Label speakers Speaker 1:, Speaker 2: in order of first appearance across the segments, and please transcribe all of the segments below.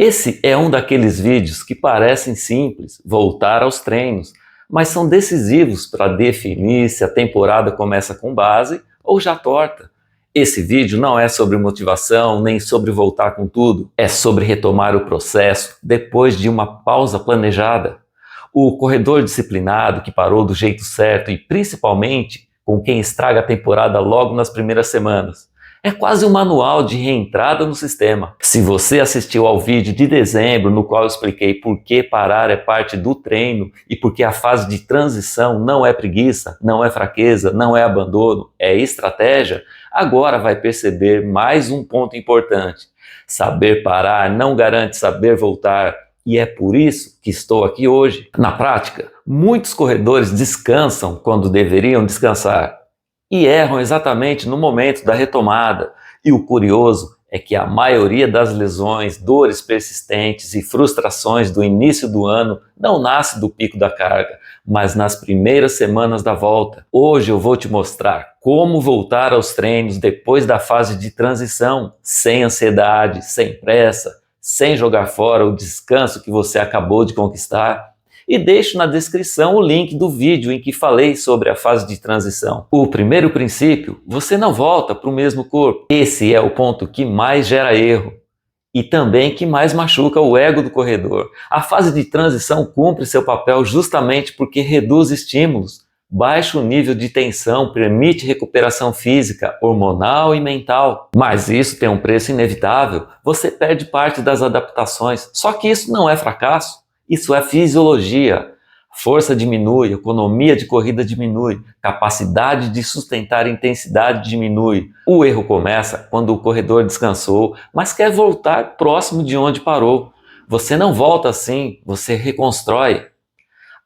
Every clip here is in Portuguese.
Speaker 1: Esse é um daqueles vídeos que parecem simples, voltar aos treinos, mas são decisivos para definir se a temporada começa com base ou já torta. Esse vídeo não é sobre motivação, nem sobre voltar com tudo, é sobre retomar o processo depois de uma pausa planejada. O corredor disciplinado que parou do jeito certo e principalmente com quem estraga a temporada logo nas primeiras semanas. É quase um manual de reentrada no sistema. Se você assistiu ao vídeo de dezembro, no qual eu expliquei por que parar é parte do treino e por que a fase de transição não é preguiça, não é fraqueza, não é abandono, é estratégia, agora vai perceber mais um ponto importante. Saber parar não garante saber voltar. E é por isso que estou aqui hoje. Na prática, muitos corredores descansam quando deveriam descansar e erram exatamente no momento da retomada. E o curioso é que a maioria das lesões, dores persistentes e frustrações do início do ano não nasce do pico da carga, mas nas primeiras semanas da volta. Hoje eu vou te mostrar como voltar aos treinos depois da fase de transição, sem ansiedade, sem pressa, sem jogar fora o descanso que você acabou de conquistar. E deixo na descrição o link do vídeo em que falei sobre a fase de transição. O primeiro princípio, você não volta para o mesmo corpo. Esse é o ponto que mais gera erro e também que mais machuca o ego do corredor. A fase de transição cumpre seu papel justamente porque reduz estímulos, baixa o nível de tensão, permite recuperação física, hormonal e mental. Mas isso tem um preço inevitável, você perde parte das adaptações. Só que isso não é fracasso. Isso é fisiologia. Força diminui, economia de corrida diminui, capacidade de sustentar intensidade diminui. O erro começa quando o corredor descansou, mas quer voltar próximo de onde parou. Você não volta assim, você reconstrói.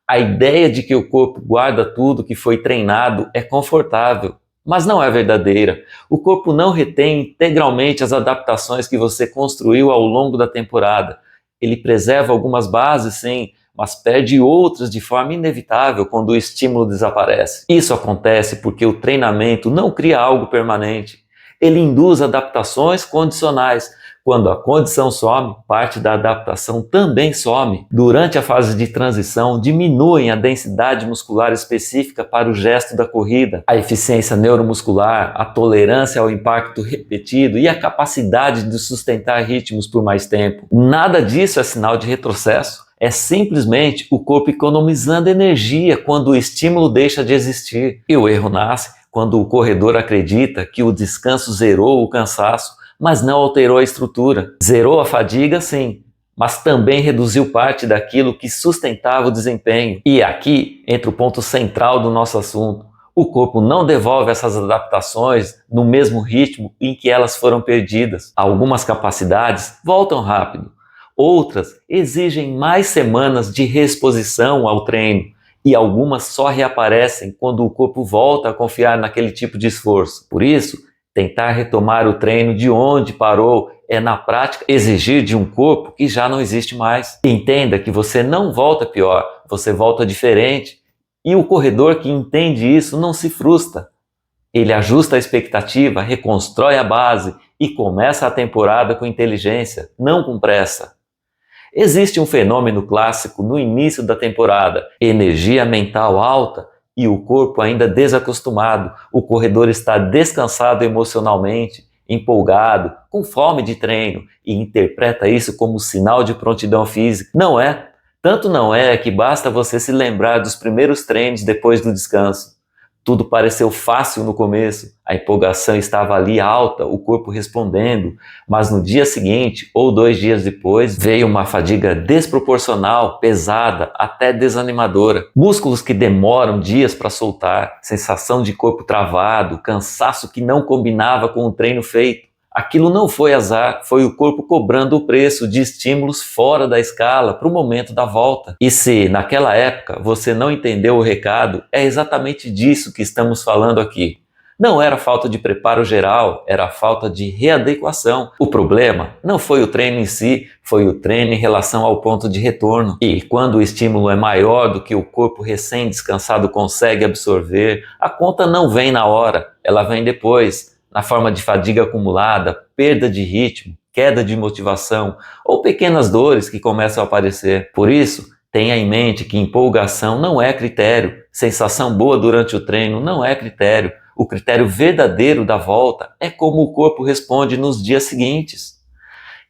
Speaker 1: A ideia de que o corpo guarda tudo que foi treinado é confortável, mas não é verdadeira. O corpo não retém integralmente as adaptações que você construiu ao longo da temporada. Ele preserva algumas bases, sim, mas perde outras de forma inevitável quando o estímulo desaparece. Isso acontece porque o treinamento não cria algo permanente. Ele induz adaptações condicionais. Quando a condição some, parte da adaptação também some. Durante a fase de transição, diminuem a densidade muscular específica para o gesto da corrida, a eficiência neuromuscular, a tolerância ao impacto repetido e a capacidade de sustentar ritmos por mais tempo. Nada disso é sinal de retrocesso. É simplesmente o corpo economizando energia quando o estímulo deixa de existir. E o erro nasce quando o corredor acredita que o descanso zerou o cansaço, mas não alterou a estrutura. Zerou a fadiga, sim, mas também reduziu parte daquilo que sustentava o desempenho. E aqui entra o ponto central do nosso assunto. O corpo não devolve essas adaptações no mesmo ritmo em que elas foram perdidas. Algumas capacidades voltam rápido, outras exigem mais semanas de reexposição ao treino, e algumas só reaparecem quando o corpo volta a confiar naquele tipo de esforço. Por isso, tentar retomar o treino de onde parou é, na prática, exigir de um corpo que já não existe mais. Entenda que você não volta pior, você volta diferente. E o corredor que entende isso não se frustra. Ele ajusta a expectativa, reconstrói a base e começa a temporada com inteligência, não com pressa. Existe um fenômeno clássico no início da temporada: energia mental alta e o corpo ainda desacostumado. O corredor está descansado emocionalmente, empolgado, com fome de treino e interpreta isso como sinal de prontidão física. Não é. Tanto não é que basta você se lembrar dos primeiros treinos depois do descanso. Tudo pareceu fácil no começo, a empolgação estava ali alta, o corpo respondendo, mas no dia seguinte ou 2 dias depois veio uma fadiga desproporcional, pesada, até desanimadora. Músculos que demoram dias para soltar, sensação de corpo travado, cansaço que não combinava com o treino feito. Aquilo não foi azar, foi o corpo cobrando o preço de estímulos fora da escala para o momento da volta. E se naquela época você não entendeu o recado, é exatamente disso que estamos falando aqui. Não era falta de preparo geral, era falta de readequação. O problema não foi o treino em si, foi o treino em relação ao ponto de retorno. E quando o estímulo é maior do que o corpo recém-descansado consegue absorver, a conta não vem na hora, ela vem depois, na forma de fadiga acumulada, perda de ritmo, queda de motivação ou pequenas dores que começam a aparecer. Por isso, tenha em mente que empolgação não é critério, sensação boa durante o treino não é critério. O critério verdadeiro da volta é como o corpo responde nos dias seguintes.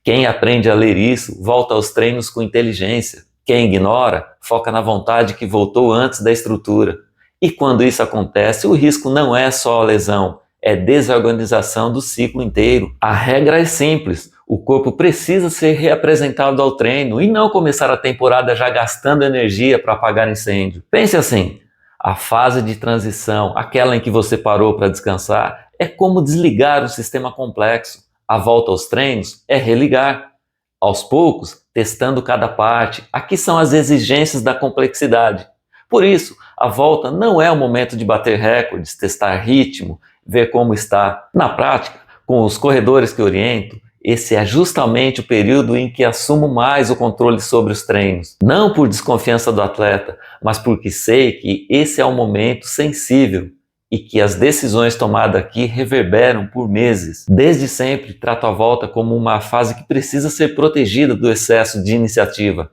Speaker 1: Quem aprende a ler isso, volta aos treinos com inteligência. Quem ignora, foca na vontade que voltou antes da estrutura. E quando isso acontece, o risco não é só a lesão, é desorganização do ciclo inteiro. A regra é simples, o corpo precisa ser reapresentado ao treino e não começar a temporada já gastando energia para apagar incêndio. Pense assim, a fase de transição, aquela em que você parou para descansar, é como desligar um sistema complexo. A volta aos treinos é religar. Aos poucos, testando cada parte. Aqui são as exigências da complexidade. Por isso, a volta não é o momento de bater recordes, testar ritmo, ver como está. Na prática, com os corredores que oriento, esse é justamente o período em que assumo mais o controle sobre os treinos. Não por desconfiança do atleta, mas porque sei que esse é um momento sensível e que as decisões tomadas aqui reverberam por meses. Desde sempre, trato a volta como uma fase que precisa ser protegida do excesso de iniciativa.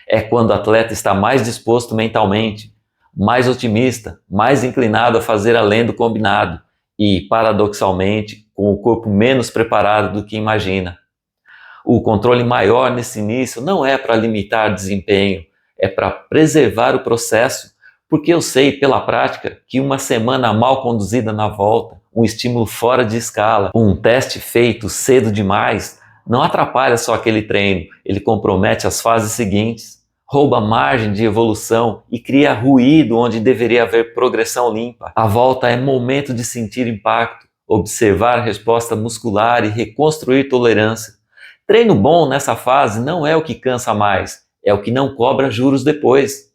Speaker 1: É quando o atleta está mais disposto mentalmente, mais otimista, mais inclinado a fazer além do combinado e, paradoxalmente, com o corpo menos preparado do que imagina. O controle maior nesse início não é para limitar desempenho, é para preservar o processo, porque eu sei pela prática que uma semana mal conduzida na volta, um estímulo fora de escala, um teste feito cedo demais, não atrapalha só aquele treino, ele compromete as fases seguintes, rouba margem de evolução e cria ruído onde deveria haver progressão limpa. A volta é momento de sentir impacto, observar a resposta muscular e reconstruir tolerância. Treino bom nessa fase não é o que cansa mais, é o que não cobra juros depois.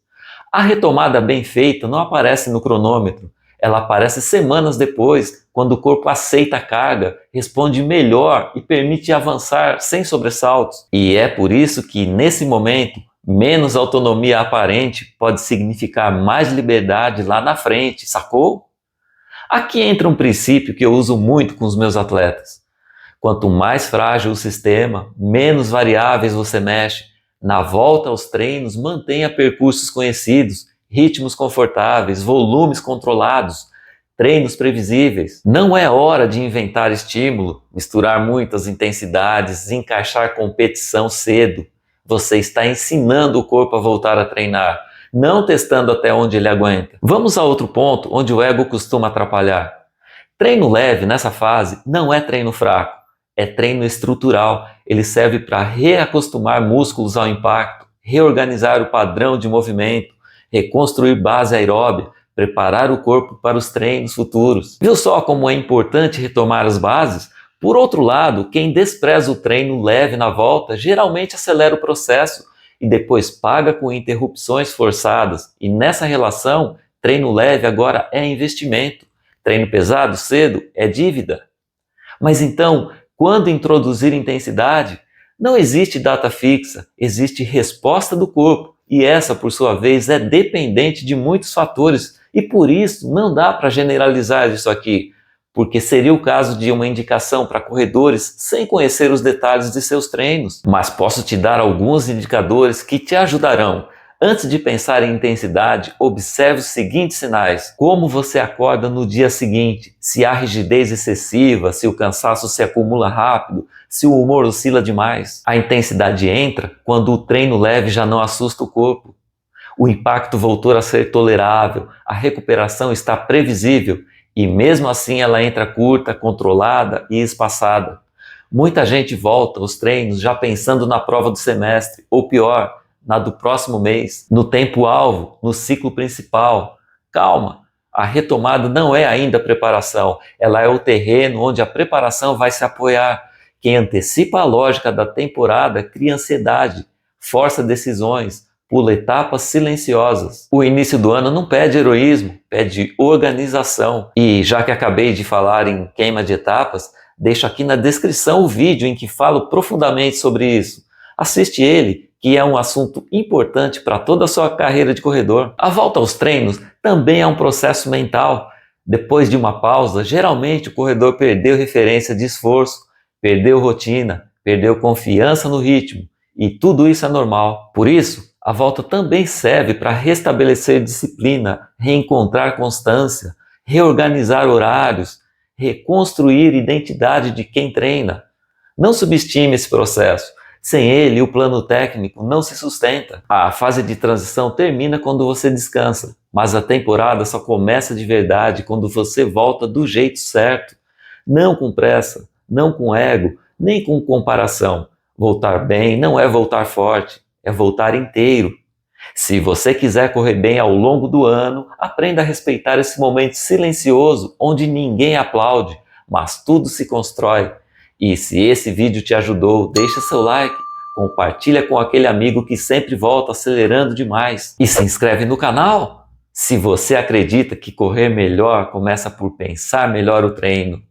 Speaker 1: A retomada bem feita não aparece no cronômetro, ela aparece semanas depois, quando o corpo aceita a carga, responde melhor e permite avançar sem sobressaltos. E é por isso que, nesse momento, menos autonomia aparente pode significar mais liberdade lá na frente, sacou? Aqui entra um princípio que eu uso muito com os meus atletas. Quanto mais frágil o sistema, menos variáveis você mexe. Na volta aos treinos, mantenha percursos conhecidos, ritmos confortáveis, volumes controlados, treinos previsíveis. Não é hora de inventar estímulo, misturar muitas intensidades, encaixar competição cedo. Você está ensinando o corpo a voltar a treinar, não testando até onde ele aguenta. Vamos a outro ponto onde o ego costuma atrapalhar. Treino leve nessa fase não é treino fraco. É treino estrutural, ele serve para reacostumar músculos ao impacto, reorganizar o padrão de movimento, reconstruir base aeróbia, preparar o corpo para os treinos futuros. Viu só como é importante retomar as bases? Por outro lado, quem despreza o treino leve na volta geralmente acelera o processo e depois paga com interrupções forçadas. E nessa relação, treino leve agora é investimento, treino pesado cedo é dívida. Mas então, quando introduzir intensidade, não existe data fixa, existe resposta do corpo e essa, por sua vez, é dependente de muitos fatores e por isso não dá para generalizar isso aqui, porque seria o caso de uma indicação para corredores sem conhecer os detalhes de seus treinos. Mas posso te dar alguns indicadores que te ajudarão. Antes de pensar em intensidade, observe os seguintes sinais. Como você acorda no dia seguinte, se há rigidez excessiva, se o cansaço se acumula rápido, se o humor oscila demais. A intensidade entra quando o treino leve já não assusta o corpo. O impacto voltou a ser tolerável, a recuperação está previsível e mesmo assim ela entra curta, controlada e espaçada. Muita gente volta aos treinos já pensando na prova do semestre, ou pior, na do próximo mês, no tempo-alvo, no ciclo principal. Calma, a retomada não é ainda a preparação, ela é o terreno onde a preparação vai se apoiar. Quem antecipa a lógica da temporada cria ansiedade, força decisões, pula etapas silenciosas. O início do ano não pede heroísmo, pede organização. E já que acabei de falar em queima de etapas, deixo aqui na descrição o vídeo em que falo profundamente sobre isso. Assiste ele, que é um assunto importante para toda a sua carreira de corredor. A volta aos treinos também é um processo mental. Depois de uma pausa, geralmente o corredor perdeu referência de esforço, perdeu rotina, perdeu confiança no ritmo, e tudo isso é normal. Por isso, a volta também serve para restabelecer disciplina, reencontrar constância, reorganizar horários, reconstruir identidade de quem treina. Não subestime esse processo. Sem ele, o plano técnico não se sustenta. A fase de transição termina quando você descansa, mas a temporada só começa de verdade quando você volta do jeito certo. Não com pressa, não com ego, nem com comparação. Voltar bem não é voltar forte, é voltar inteiro. Se você quiser correr bem ao longo do ano, aprenda a respeitar esse momento silencioso onde ninguém aplaude, mas tudo se constrói. E se esse vídeo te ajudou, deixa seu like, compartilha com aquele amigo que sempre volta acelerando demais e se inscreve no canal. Se você acredita que correr melhor começa por pensar melhor o treino.